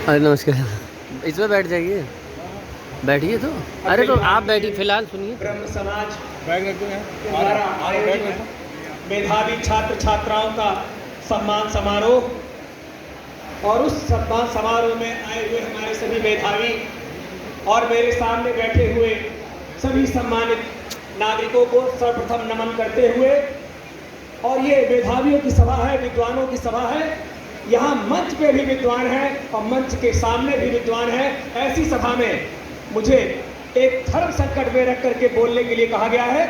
अरे नमस्कार। इसमें बैठ जाइए, बैठिए तो। अरे तो आप बैठिए, फिलहाल सुनिए। ब्रह्म समाज द्वारा आयोजित मेधावी छात्र छात्राओं का सम्मान समारोह, और उस सम्मान समारोह में आए हुए हमारे सभी मेधावी और मेरे सामने बैठे हुए सभी सम्मानित नागरिकों को सर्वप्रथम नमन करते हुए, और ये मेधावियों की सभा है, विद्वानों की सभा है। यहाँ मंच पे भी विद्वान है और मंच के सामने भी विद्वान है। ऐसी सभा में मुझे एक धर्म संकट में रख करके बोलने के लिए कहा गया है,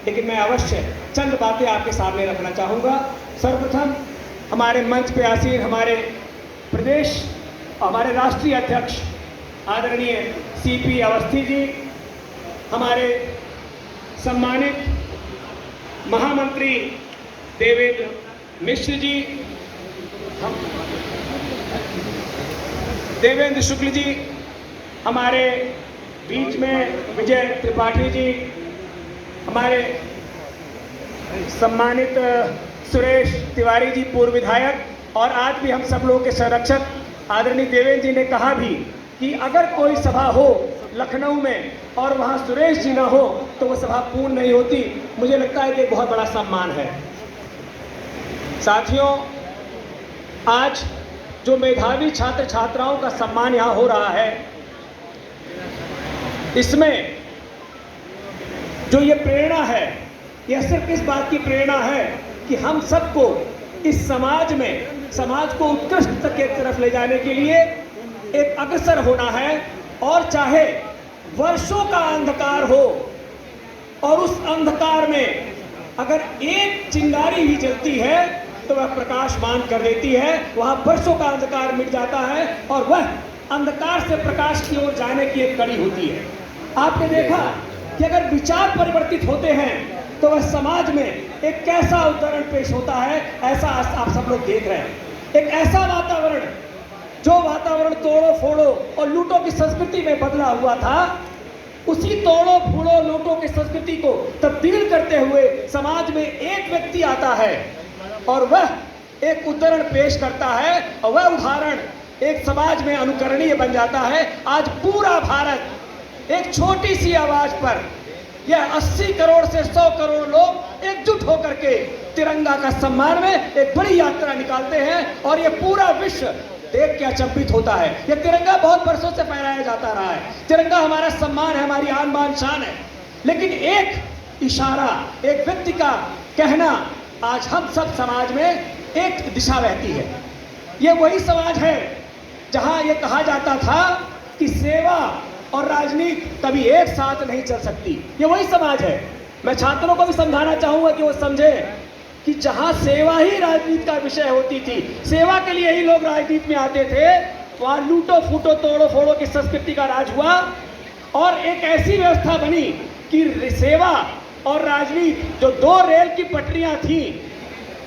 लेकिन मैं अवश्य चंद बातें आपके सामने रखना चाहूँगा। सर्वप्रथम हमारे मंच पे आसीन हमारे प्रदेश, हमारे राष्ट्रीय अध्यक्ष आदरणीय सीपी अवस्थी जी, हमारे सम्मानित महामंत्री देवेंद्र मिश्र जी, देवेंद्र शुक्ल जी, हमारे बीच में विजय त्रिपाठी जी, हमारे सम्मानित सुरेश तिवारी जी पूर्व विधायक, और आज भी हम सब लोगों के संरक्षक आदरणीय देवेंद्र जी ने कहा भी कि अगर कोई सभा हो लखनऊ में और वहाँ सुरेश जी ना हो तो वो सभा पूर्ण नहीं होती। मुझे लगता है कि बहुत बड़ा सम्मान है। साथियों, आज जो मेधावी छात्र छात्राओं का सम्मान यहाँ हो रहा है, इसमें जो ये प्रेरणा है, यह सिर्फ इस बात की प्रेरणा है कि हम सबको इस समाज में, समाज को उत्कृष्ट की तरफ ले जाने के लिए एक अग्रसर होना है। और चाहे वर्षों का अंधकार हो और उस अंधकार में अगर एक चिंगारी भी जलती है तो वह प्रकाशमान कर देती है, वहाँ वर्षों का अंधकार मिट जाता है और वह अंधकार से प्रकाश की ओर जाने की एक कड़ी होती है। आपने देखा कि अगर विचार परिवर्तित होते हैं तो वह समाज में एक कैसा उदाहरण पेश होता है, ऐसा आप सब लोग देख रहे हैं। एक ऐसा वातावरण, जो वातावरण तोड़ो फोड़ो और लूटो की संस्कृति में बदला हुआ था, उसी तोड़ो फोड़ो लूटो की संस्कृति को तब्दील करते हुए समाज में एक व्यक्ति आता है और वह एक उदाहरण पेश करता है, और वह उदाहरण एक समाज में अनुकरणीय बन जाता है। आज पूरा भारत एक छोटी सी आवाज पर, यह 80 करोड़ से 100 करोड़ लोग एकजुट होकर के तिरंगा का सम्मान में एक बड़ी यात्रा निकालते हैं, और यह पूरा विश्व देख के अचंभित होता है। यह तिरंगा बहुत वर्षों से फहराया जाता रहा है। तिरंगा हमारा सम्मान है, हमारी आन बान शान है, लेकिन एक इशारा, एक व्यक्ति का कहना आज हम सब समाज में एक दिशा बहती है। ये वही समाज है जहां ये कहा जाता था कि सेवा और राजनीति कभी एक साथ नहीं चल सकती। ये वही समाज है। मैं छात्रों को भी समझाना चाहूंगा कि वो समझे कि जहां सेवा ही राजनीति का विषय होती थी, सेवा के लिए ही लोग राजनीति में आते थे, वहां लूटो फूटो तोड़ो फोड़ो की संस्कृति का राज हुआ, और एक ऐसी व्यवस्था बनी कि सेवा और राजनीति, जो दो रेल की पटरियां थी,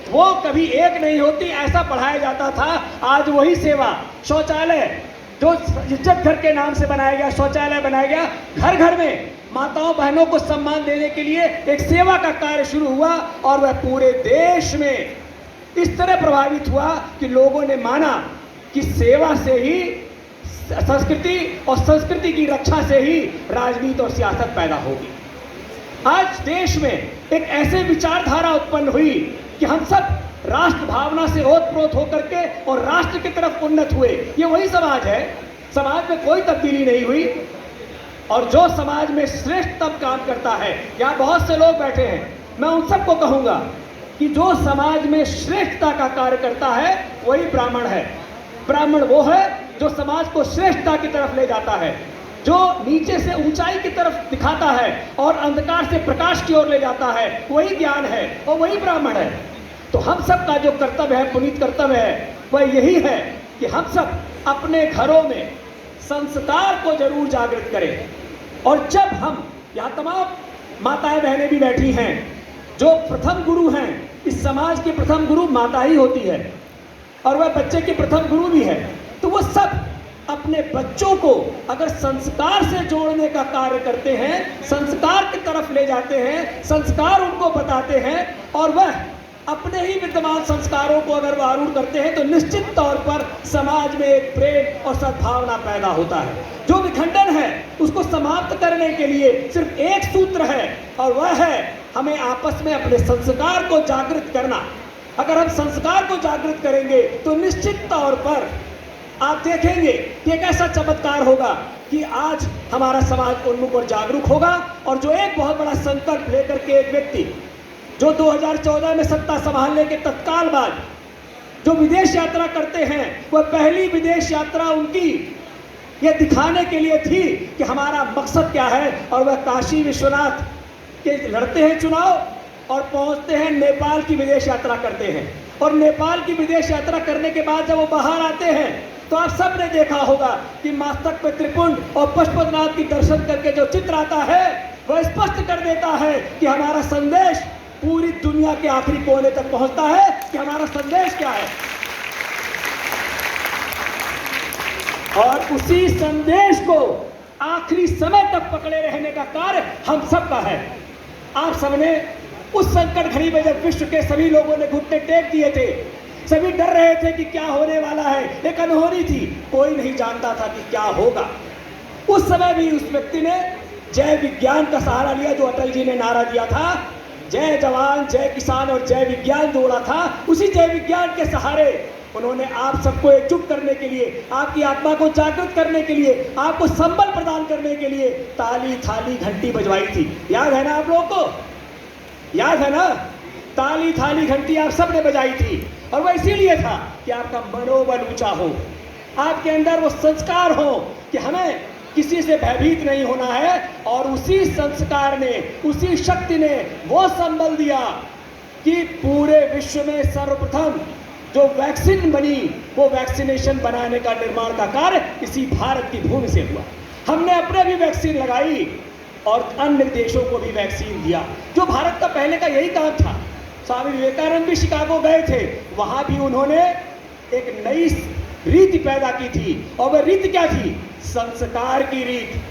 वो कभी एक नहीं होती, ऐसा पढ़ाया जाता था। आज वही सेवा, शौचालय जो इज्जत घर के नाम से बनाया गया, शौचालय बनाया गया, घर घर में माताओं बहनों को सम्मान देने के लिए एक सेवा का कार्य शुरू हुआ, और वह पूरे देश में इस तरह प्रभावित हुआ कि लोगों ने माना कि सेवा से ही संस्कृति और संस्कृति की रक्षा से ही राजनीति और सियासत पैदा होगी। आज देश में एक ऐसे विचारधारा उत्पन्न हुई कि हम सब राष्ट्र भावना से ओतप्रोत होकर के और राष्ट्र की तरफ उन्नत हुए। ये वही समाज है। समाज में कोई तब्दीली नहीं हुई, और जो समाज में श्रेष्ठ तब काम करता है, यहाँ बहुत से लोग बैठे हैं, मैं उन सबको कहूँगा कि जो समाज में श्रेष्ठता का कार्य करता है वही ब्राह्मण है। ब्राह्मण वो है जो समाज को श्रेष्ठता की तरफ ले जाता है, जो नीचे से ऊंचाई की तरफ दिखाता है और अंधकार से प्रकाश की ओर ले जाता है, वही ज्ञान है और वही ब्राह्मण है। तो हम सब का जो कर्तव्य है, पुनीत कर्तव्य है, वह यही है कि हम सब अपने घरों में संस्कार को जरूर जागृत करें। और जब हम, यहाँ तमाम माताएं बहनें भी बैठी हैं, जो प्रथम गुरु हैं, इस समाज की प्रथम गुरु माता ही होती है, और वह बच्चे की प्रथम गुरु भी है। तो वो सब अपने बच्चों को अगर संस्कार से जोड़ने का कार्य करते हैं, संस्कार की तरफ ले जाते हैं, संस्कार उनको बताते हैं, और वह अपने ही विद्यमान संस्कारों को अगर वह आरूढ़ करते हैं तो निश्चित तौर पर समाज में एक प्रेम और सद्भावना पैदा होता है। जो विखंडन है उसको समाप्त करने के लिए सिर्फ एक सूत्र है और वह है हमें आपस में अपने संस्कार को जागृत करना। अगर हम संस्कार को जागृत करेंगे तो निश्चित तौर पर आप देखेंगे कि एक ऐसा चमत्कार होगा कि आज हमारा समाज उन्मुख और जागरूक होगा। और जो एक बहुत बड़ा संकल्प लेकर के एक व्यक्ति जो 2014 में सत्ता संभालने के तत्काल बाद जो विदेश यात्रा करते हैं, वह पहली विदेश यात्रा उनकी यह दिखाने के लिए थी कि हमारा मकसद क्या है। और वह काशी विश्वनाथ के लड़ते हैं चुनाव और पहुंचते हैं नेपाल की विदेश यात्रा करते हैं। और नेपाल की विदेश यात्रा करने के बाद जब वो बाहर आते हैं तो आप सब ने देखा होगा कि मस्तक पे त्रिपुंड और पशुपतिनाथ की दर्शन करके जो चित्र आता है वह स्पष्ट कर देता है कि हमारा संदेश पूरी दुनिया के आखिरी कोने तक पहुंचता है कि हमारा संदेश क्या है। और उसी संदेश को आखिरी समय तक पकड़े रहने का कार्य हम सबका है। आप सबने उस संकट घड़ी में जब विश्व के सभी लोगों ने घुटने टेक दिए थे, सभी डर रहे थे कि क्या होने वाला है, एक अनहोनी थी, कोई नहीं जानता था कि क्या होगा। उस समय भी उस व्यक्ति ने जय विज्ञान का सहारा लिया, जो अटल जी ने नारा दिया था, जय जवान जय किसान और जय विज्ञान जोड़ा था। उसी जय विज्ञान के सहारे उन्होंने आप सबको एकजुट करने के लिए, आपकी आत्मा को जागृत करने के लिए, आपको संबल प्रदान करने के लिए ताली थाली घंटी बजवाई थी। याद है ना आप लोगों को? याद है ना? ताली थाली घंटी आप सबने बजाई थी। और वह इसीलिए था कि आपका मनोबल ऊंचा हो, आपके अंदर वो संस्कार हो कि हमें किसी से भयभीत नहीं होना है। और उसी संस्कार ने, उसी शक्ति ने वो संबल दिया कि पूरे विश्व में सर्वप्रथम जो वैक्सीन बनी, वो वैक्सीनेशन बनाने का निर्माण का कार्य इसी भारत की भूमि से हुआ। हमने अपने भी वैक्सीन लगाई और अन्य देशों को भी वैक्सीन दिया, जो भारत का पहले का यही काम था। स्वामी विवेकानंद भी शिकागो गए थे, वहां भी उन्होंने एक नई रीति पैदा की थी। और वह रीति क्या थी? संस्कार की रीत।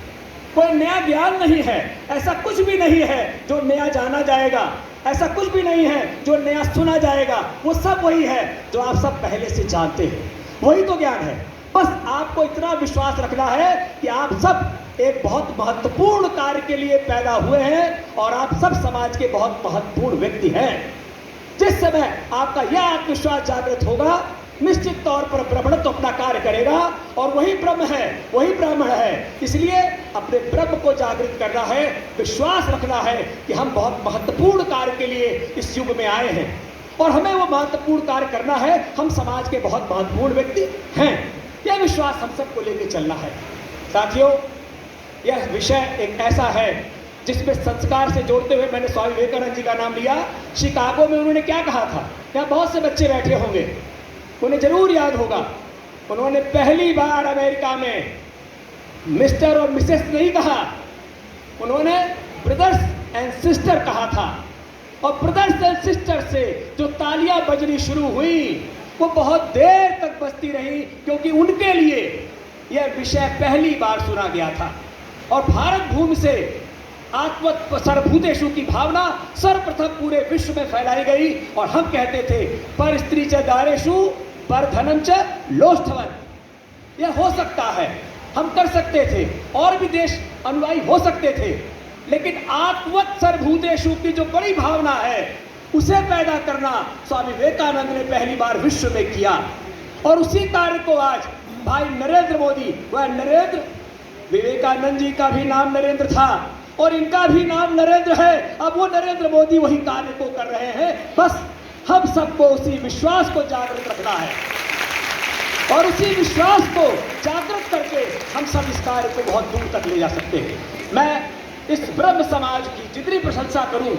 कोई नया ज्ञान नहीं है, ऐसा कुछ भी नहीं है जो नया जाना जाएगा, ऐसा कुछ भी नहीं है जो नया सुना जाएगा। वो सब वही है जो आप सब पहले से जानते हैं, वही तो ज्ञान है। बस आपको इतना विश्वास रखना है कि आप सब एक बहुत महत्वपूर्ण कार्य के लिए पैदा हुए हैं और आप सब समाज के बहुत महत्वपूर्ण व्यक्ति हैं। जिस समय आपका यह आत्मविश्वास जागृत होगा, निश्चित तौर पर ब्रह्मण तो अपना कार्य करेगा और वही ब्रह्म है, वही ब्राह्मण है। इसलिए अपने ब्रह्म को जागृत करना है, विश्वास रखना है कि हम बहुत महत्वपूर्ण कार्य के लिए इस युग में आए हैं और हमें वो महत्वपूर्ण कार्य करना है। हम समाज के बहुत महत्वपूर्ण व्यक्ति हैं, यह विश्वास हम सबको लेके चलना है। साथियों, यह विषय एक ऐसा है जिसमें संस्कार से जोड़ते हुए मैंने स्वामी विवेकानंद जी का नाम लिया। शिकागो में उन्होंने क्या कहा था? यहाँ बहुत से बच्चे बैठे होंगे, उन्हें जरूर याद होगा। उन्होंने पहली बार अमेरिका में मिस्टर और मिसेस नहीं कहा, उन्होंने ब्रदर्स एंड सिस्टर कहा था। और ब्रदर्स एंड सिस्टर से जो तालियां बजनी शुरू हुई वो बहुत देर तक बजती रही, क्योंकि उनके लिए यह विषय पहली बार सुना गया था। और भारत भूमि से आत्मवत् सर्वभूतेषु की भावना सर्वप्रथम पूरे विश्व में फैलाई गई। और हम कहते थे पर स्त्री च दारेषु पर धनम च लोष्ठवन। यह हो सकता है, हम कर सकते थे, और भी देश अनुयायी हो सकते थे, लेकिन आत्मवत् सर्वभूतेषु की जो बड़ी भावना है उसे पैदा करना स्वामी विवेकानंद ने पहली बार विश्व में किया। और उसी कार्य को आज भाई नरेंद्र मोदी, वह नरेंद्र, विवेकानंद जी का भी नाम नरेंद्र था और इनका भी नाम नरेंद्र है, अब वो नरेंद्र मोदी वही कार्य को कर रहे हैं। बस हम सबको उसी विश्वास को जागृत रखना है और उसी विश्वास को जागृत करके हम सब इस कार्य को बहुत दूर तक ले जा सकते हैं। मैं इस ब्रह्म समाज की जितनी प्रशंसा करूं,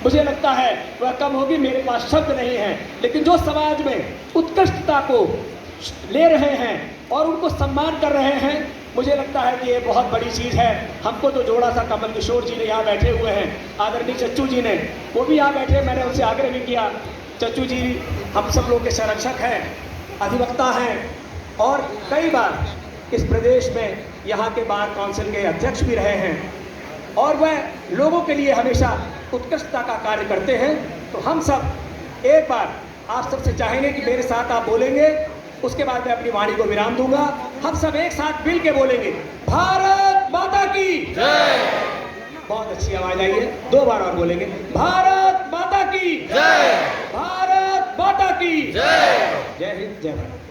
मुझे लगता है वह कम होगी, मेरे पास शब्द नहीं है। लेकिन जो समाज में उत्कृष्टता को ले रहे हैं और उनको सम्मान कर रहे हैं, मुझे लगता है कि ये बहुत बड़ी चीज़ है। हमको तो जोड़ा सा कमल किशोर जी ने यहाँ बैठे हुए हैं, आदरणीय चच्चू जी ने, वो भी यहाँ बैठे, मैंने उनसे आग्रह भी किया। चच्चू जी हम सब लोग के संरक्षक हैं, अधिवक्ता हैं और कई बार इस प्रदेश में यहाँ के बार काउंसिल के अध्यक्ष भी रहे हैं और वह लोगों के लिए हमेशा उत्कृष्टता का कार्य करते हैं। तो हम सब एक बार आप सबसे चाहेंगे कि मेरे साथ आप बोलेंगे, उसके बाद मैं अपनी वाणी को विराम दूंगा। हम सब एक साथ मिल के बोलेंगे, भारत माता की जय। बहुत अच्छी आवाज आई है, 2 बार और बोलेंगे, भारत माता की जय, भारत माता की जय। जय हिंद, जय भारत।